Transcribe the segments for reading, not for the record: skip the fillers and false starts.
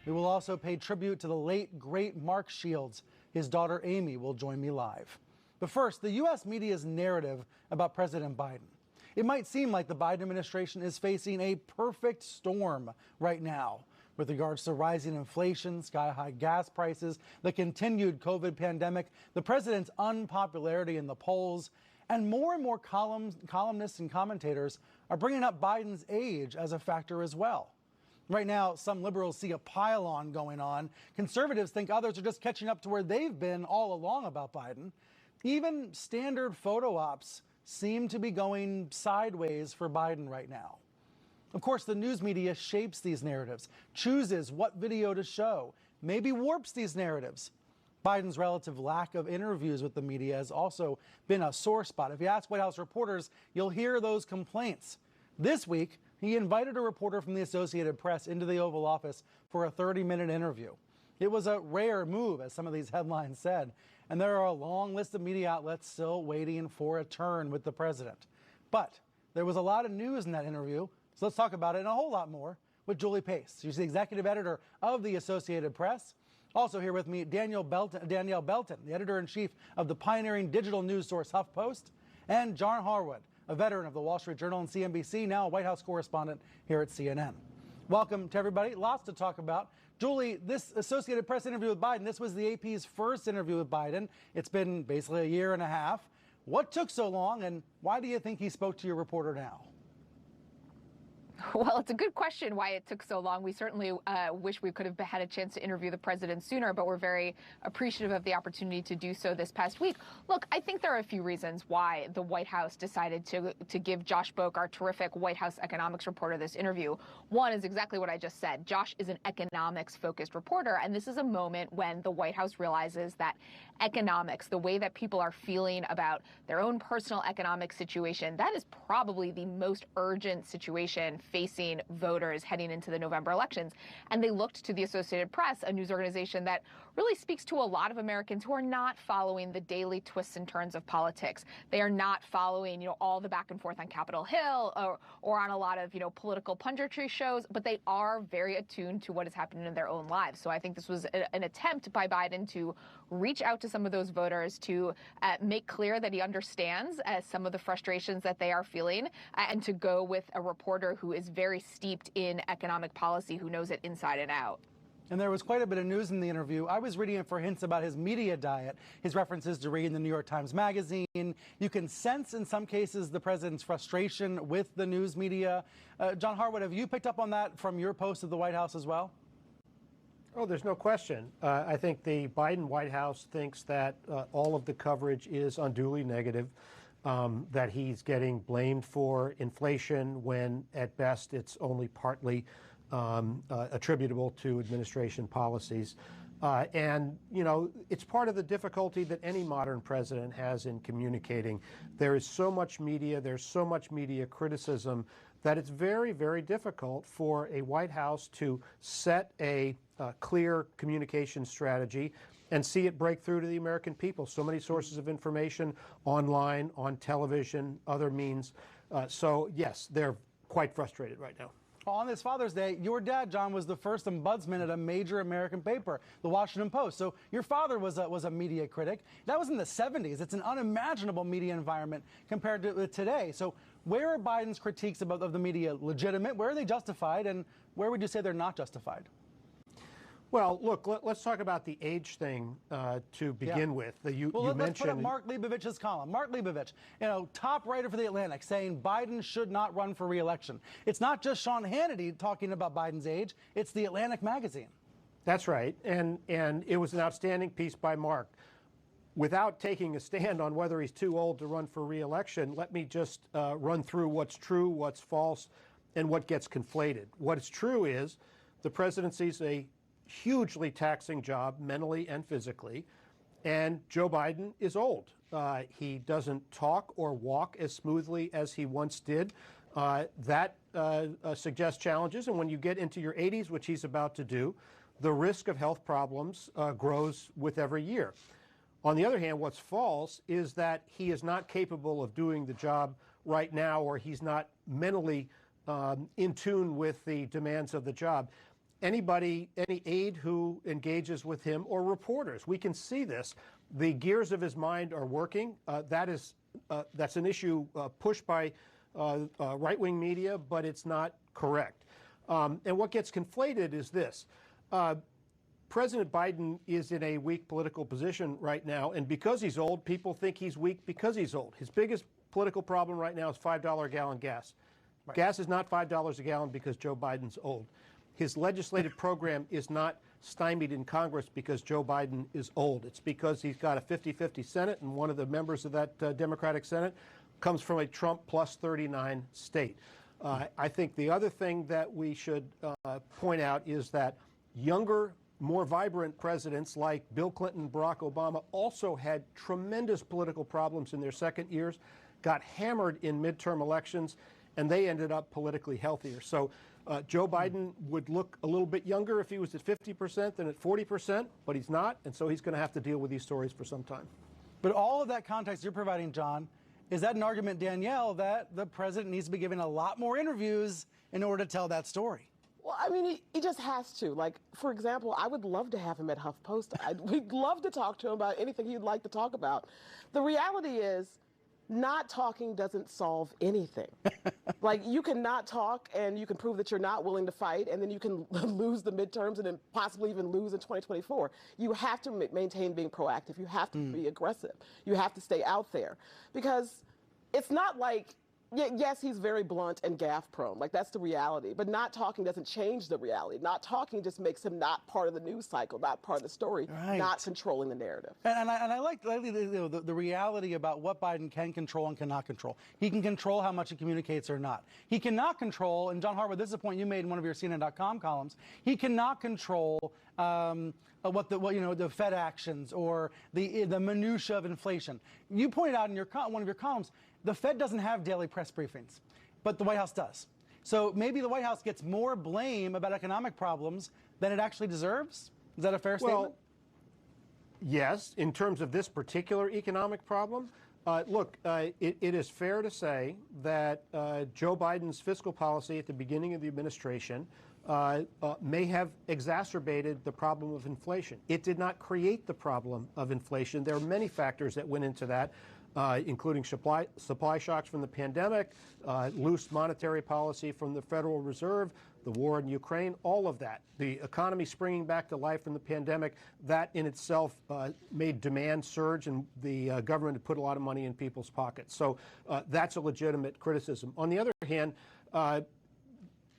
We will also pay tribute to the late, great Mark Shields. His daughter, Amy, will join me live. But first, the U.S. media's narrative about President Biden. It might seem like the Biden administration is facing a perfect storm right now with regards to rising inflation, sky-high gas prices, the continued COVID pandemic, the president's unpopularity in the polls, and more columnists and commentators are bringing up Biden's age as a factor as well. Right now, some liberals see a pile-on going on. Conservatives think others are just catching up to where they've been all along about Biden. Even standard photo ops seem to be going sideways for Biden right now. Of course, the news media shapes these narratives, chooses what video to show, maybe warps these narratives. Biden's relative lack of interviews with the media has also been a sore spot. If you ask White House reporters, you'll hear those complaints. This week, he invited a reporter from the Associated Press into the Oval Office for a 30-minute interview. It was a rare move, as some of these headlines said, and there are a long list of media outlets still waiting for a turn with the president. But there was a lot of news in that interview, so let's talk about it and a whole lot more with Julie Pace. She's the executive editor of the Associated Press. Also here with me, Danielle Belton, the editor-in-chief of the pioneering digital news source HuffPost, and John Harwood, a veteran of the Wall Street Journal and CNBC, now a White House correspondent here at CNN. Welcome to everybody. Lots to talk about. Julie, this Associated Press interview with Biden, this was the AP's first interview with Biden. It's been basically a year and a half. What took so long, and why do you think he spoke to your reporter now? Well, it's a good question why it took so long. We certainly wish we could have had a chance to interview the president sooner, but we're very appreciative of the opportunity to do so this past week. Look, I think there are a few reasons why the White House decided to give Josh Boak, our terrific White House economics reporter, this interview. One is exactly what I just said. Josh is an economics-focused reporter, and this is a moment when the White House realizes that economics, the way that people are feeling about their own personal economic situation, that is probably the most urgent situation facing voters heading into the November elections. And they looked to the Associated Press, a news organization that really speaks to a lot of Americans who are not following the daily twists and turns of politics. They are not following, all the back and forth on Capitol Hill or on a lot of, political punditry shows, but they are very attuned to what is happening in their own lives. So I think this was an attempt by Biden to reach out to some of those voters, to make clear that he understands some of the frustrations that they are feeling, and to go with a reporter who is very steeped in economic policy, who knows it inside and out. And there was quite a bit of news in the interview. I was reading it for hints about his media diet, his references to reading the New York Times Magazine. You can sense in some cases the president's frustration with the news media. John Harwood, have you picked up on that from your post at the White House as well? Oh, there's no question. I think the Biden White House thinks that all of the coverage is unduly negative, that he's getting blamed for inflation when at best it's only partly attributable to administration policies. And, it's part of the difficulty that any modern president has in communicating. There is so much media, there's so much media criticism that it's very, very difficult for a White House to set a clear communication strategy and see it break through to the American people. So many sources of information online, on television, other means. So, yes, they're quite frustrated right now. On this Father's Day, your dad, John, was the first ombudsman at a major American paper, the Washington Post. So your father was a media critic. That was in the 70s. It's an unimaginable media environment compared to today. So where are Biden's critiques of the media legitimate? Where are they justified? And where would you say they're not justified? Well, look, let's talk about the age thing to begin with. Let's put up Mark Leibovich's column. Mark Leibovich, top writer for The Atlantic, saying Biden should not run for re-election. It's not just Sean Hannity talking about Biden's age. It's The Atlantic magazine. That's right. And it was an outstanding piece by Mark. Without taking a stand on whether he's too old to run for re-election, let me just run through what's true, what's false, and what gets conflated. What is true is the presidency's a hugely taxing job mentally and physically, and Joe Biden is old. He doesn't talk or walk as smoothly as he once did. That suggests challenges, and when you get into your 80s, which he's about to do, the risk of health problems grows with every year. On the other hand, what's false is that he is not capable of doing the job right now, or he's not mentally in tune with the demands of the job. anybody, any aide who engages with him or reporters. We can see this. The gears of his mind are working. That's an issue pushed by right-wing media, but it's not correct. And what gets conflated is this. President Biden is in a weak political position right now, and because he's old, people think he's weak because he's old. His biggest political problem right now is $5 a gallon gas. Right. Gas is not $5 a gallon because Joe Biden's old. His legislative program is not stymied in Congress because Joe Biden is old. It's because he's got a 50-50 Senate, and one of the members of that Democratic Senate comes from a Trump plus 39 state. I think the other thing that we should point out is that younger, more vibrant presidents like Bill Clinton and Barack Obama also had tremendous political problems in their second years, got hammered in midterm elections, and they ended up politically healthier. So Joe Biden would look a little bit younger if he was at 50% than at 40%, but he's not, and so he's going to have to deal with these stories for some time. But all of that context you're providing, John, is that an argument, Danielle, that the president needs to be giving a lot more interviews in order to tell that story? Well, I mean, he just has to. Like, for example, I would love to have him at HuffPost. We'd love to talk to him about anything he'd like to talk about. The reality is, not talking doesn't solve anything. Like, you can not talk and you can prove that you're not willing to fight, and then you can lose the midterms and then possibly even lose in 2024. You have to maintain being proactive. You have to be aggressive. You have to stay out there. Because it's not like, yes, he's very blunt and gaffe prone. Like, that's the reality. But not talking doesn't change the reality. Not talking just makes him not part of the news cycle, not part of the story, not controlling the narrative. And I like the reality about what Biden can control and cannot control. He can control how much he communicates or not. He cannot control, and John Harwood, this is a point you made in one of your CNN.com columns, he cannot control the Fed actions or the minutia of inflation. You pointed out in one of your columns, the Fed doesn't have daily press briefings, but the White House does. So maybe the White House gets more blame about economic problems than it actually deserves? Is that a fair statement? Yes, in terms of this particular economic problem. Look, it is fair to say that Joe Biden's fiscal policy at the beginning of the administration may have exacerbated the problem of inflation. It did not create the problem of inflation. There are many factors that went into that, including supply shocks from the pandemic, loose monetary policy from the Federal Reserve, the war in Ukraine, all of that. The economy springing back to life from the pandemic, that in itself made demand surge, and the government had put a lot of money in people's pockets. So that's a legitimate criticism. On the other hand,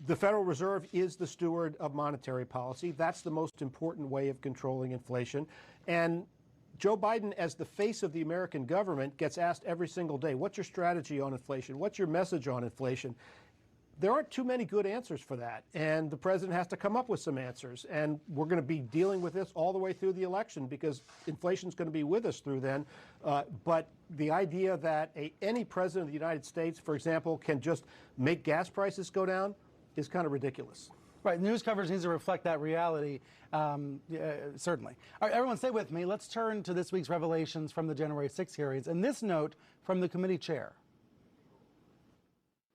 the Federal Reserve is the steward of monetary policy. That's the most important way of controlling inflation. And Joe Biden, as the face of the American government, gets asked every single day, what's your strategy on inflation? What's your message on inflation? There aren't too many good answers for that, and the president has to come up with some answers. And we're going to be dealing with this all the way through the election because inflation is going to be with us through then. But the idea that any president of the United States, for example, can just make gas prices go down is kind of ridiculous. Right, news coverage needs to reflect that reality, certainly. All right, everyone stay with me. Let's turn to this week's revelations from the January 6 hearings, and this note from the committee chair.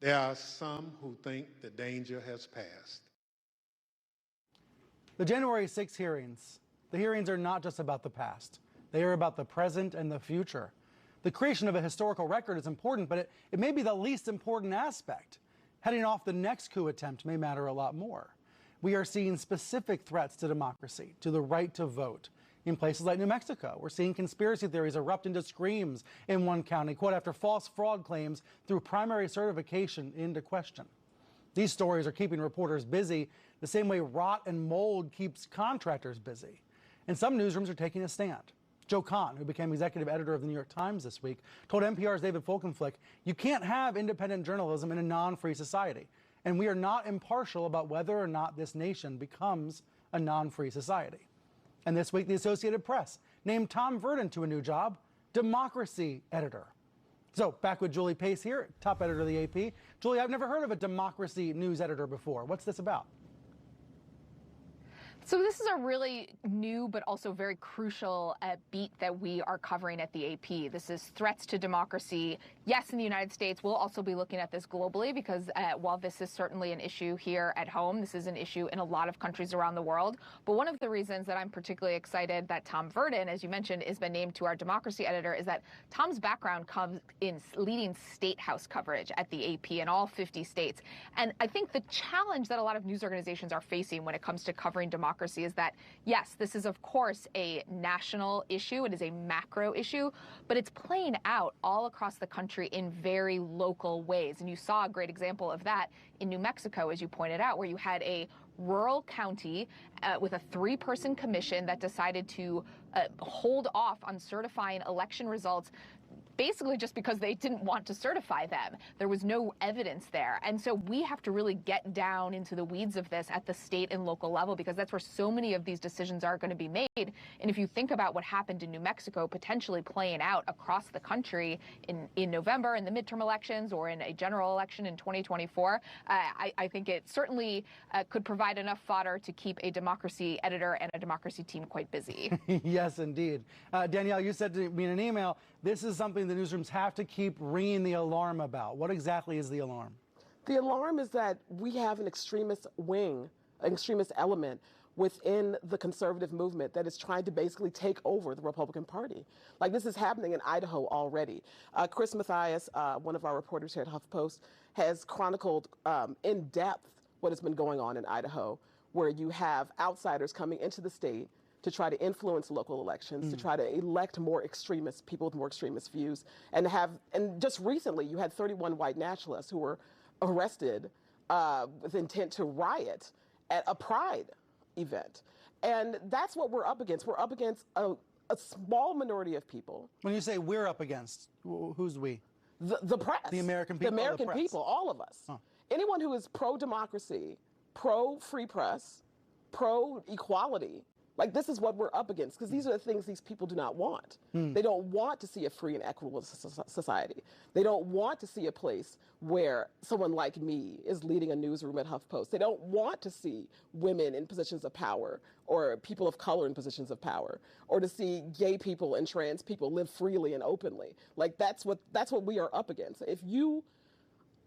There are some who think the danger has passed. The January 6 hearings, the hearings are not just about the past. They are about the present and the future. The creation of a historical record is important, but it may be the least important aspect. Heading off the next coup attempt may matter a lot more. We are seeing specific threats to democracy, to the right to vote. In places like New Mexico, we're seeing conspiracy theories erupt into screams in one county, quote, after false fraud claims through primary certification into question. These stories are keeping reporters busy the same way rot and mold keeps contractors busy. And some newsrooms are taking a stand. Joe Kahn, who became executive editor of the New York Times this week, told NPR's David Folkenflik, you can't have independent journalism in a non-free society. And we are not impartial about whether or not this nation becomes a non-free society. And this week, the Associated Press named Tom Verdon to a new job, democracy editor. So back with Julie Pace here, top editor of the AP. Julie, I've never heard of a democracy news editor before. What's this about? So this is a really new but also very crucial beat that we are covering at the AP. This is threats to democracy. Yes, in the United States, we'll also be looking at this globally because while this is certainly an issue here at home, this is an issue in a lot of countries around the world. But one of the reasons that I'm particularly excited that Tom Verdin, as you mentioned, has been named to our democracy editor is that Tom's background comes in leading state house coverage at the AP in all 50 states. And I think the challenge that a lot of news organizations are facing when it comes to covering democracy is that, yes, this is, of course, a national issue. It is a macro issue, but it's playing out all across the country in very local ways. And you saw a great example of that in New Mexico, as you pointed out, where you had a rural county with a 3-person commission that decided to hold off on certifying election results basically just because they didn't want to certify them. There was no evidence there. And so we have to really get down into the weeds of this at the state and local level because that's where so many of these decisions are going to be made. And if you think about what happened in New Mexico potentially playing out across the country in November in the midterm elections or in a general election in 2024, I think it certainly could provide enough fodder to keep a democracy editor and a democracy team quite busy. Yes, indeed. Danielle, you said to me in an email, this is something the newsrooms have to keep ringing the alarm about. What exactly is the alarm? The alarm is that we have an extremist wing, an extremist element within the conservative movement that is trying to basically take over the Republican Party. Like this is happening in Idaho already. Chris Mathias, one of our reporters here at HuffPost, has chronicled in depth what has been going on in Idaho, where you have outsiders coming into the state to try to influence local elections, to try to elect more extremist people with more extremist views, and just recently you had 31 white nationalists who were arrested with intent to riot at a pride event. And that's what we're up against. We're up against a small minority of people. When you say we're up against, who's we? The press. The American people? The American press? people, all of us. Huh. Anyone who is pro-democracy, pro-free press, pro-equality, like this is what we're up against because these are the things these people do not want. They don't want to see a free and equitable society. They don't want to see a place where someone like me is leading a newsroom at HuffPost. They don't want to see women in positions of power or people of color in positions of power or to see gay people and trans people live freely and openly. Like that's what we are up against. If you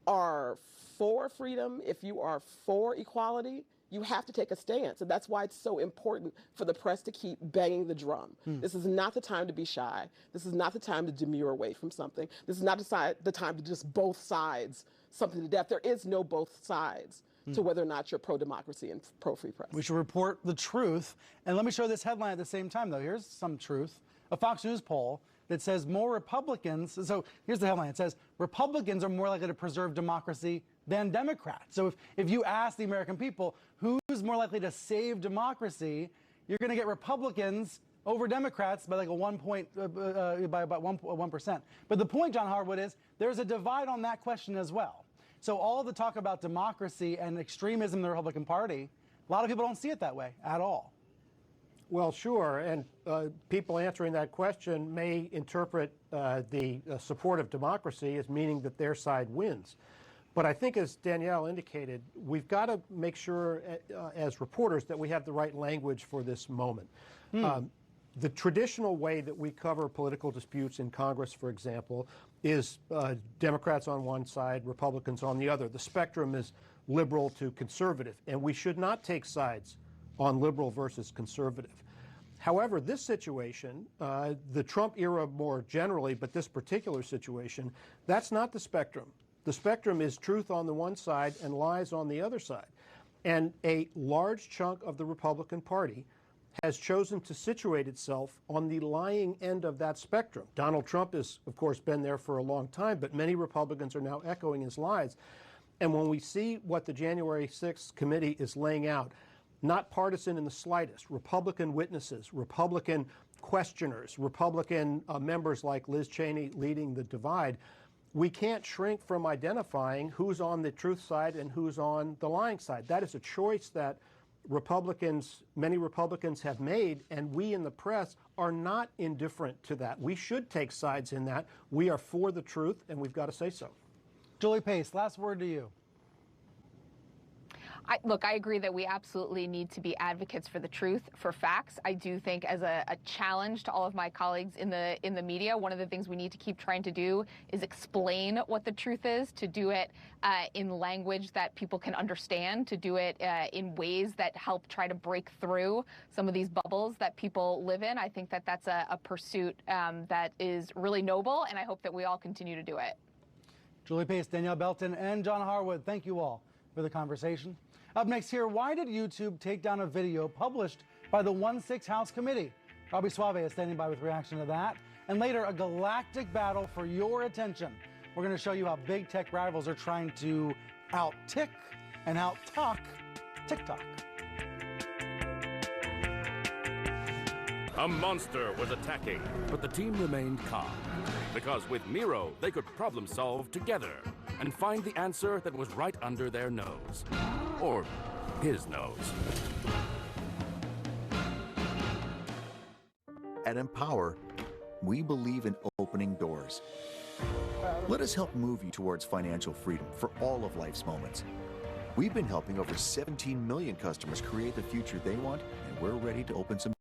are for freedom, if you are for equality, you have to take a stance. And that's why it's so important for the press to keep banging the drum. This is not the time to be shy. This is not the time to demur away from something. This is not the time to just both sides something to death. There is no both sides to whether or not you're pro-democracy and pro-free press. We should report the truth. And let me show this headline at the same time, though. Here's some truth. A Fox News poll that says more Republicans, so here's the headline. It says, Republicans are more likely to preserve democracy than Democrats. So if you ask the American people who's more likely to save democracy, you're going to get Republicans over Democrats by like by about 1%. But the point, John Harwood, is there's a divide on that question as well. So all the talk about democracy and extremism in the Republican Party, a lot of people don't see it that way at all. Well, sure, and people answering that question may interpret the support of democracy as meaning that their side wins. But I think, as Danielle indicated, we've got to make sure as reporters that we have the right language for this moment. The traditional way that we cover political disputes in Congress, for example, is Democrats on one side, Republicans on the other. The spectrum is liberal to conservative, and we should not take sides on liberal versus conservative. However, this situation, the Trump era more generally, but this particular situation, that's not the spectrum. The spectrum is truth on the one side and lies on the other side. And a large chunk of the Republican Party has chosen to situate itself on the lying end of that spectrum. Donald Trump has, of course, been there for a long time, but many Republicans are now echoing his lies. And when we see what the January 6th committee is laying out, not partisan in the slightest, Republican witnesses, Republican questioners, Republican members like Liz Cheney leading the divide, we can't shrink from identifying who's on the truth side and who's on the lying side. That is a choice that many Republicans have made, and we in the press are not indifferent to that. We should take sides in that. We are for the truth, and we've got to say so. Julie Pace, last word to you. Look, I agree that we absolutely need to be advocates for the truth, for facts. I do think, as a challenge to all of my colleagues in the media, one of the things we need to keep trying to do is explain what the truth is, to do it in language that people can understand, to do it in ways that help try to break through some of these bubbles that people live in. I think that that's a pursuit that is really noble, and I hope that we all continue to do it. Julie Pace, Danielle Belton, and John Harwood, thank you all for the conversation. Up next here, why did YouTube take down a video published by the 1-6 House Committee? Robbie Suave is standing by with reaction to that. And later, a galactic battle for your attention. We're going to show you how big tech rivals are trying to out-tick and out-talk TikTok. A monster was attacking, but the team remained calm. Because with Miro, they could problem solve together and find the answer that was right under their nose. Or his nose. At Empower, we believe in opening doors. Let us help move you towards financial freedom for all of life's moments. We've been helping over 17 million customers create the future they want, and we're ready to open some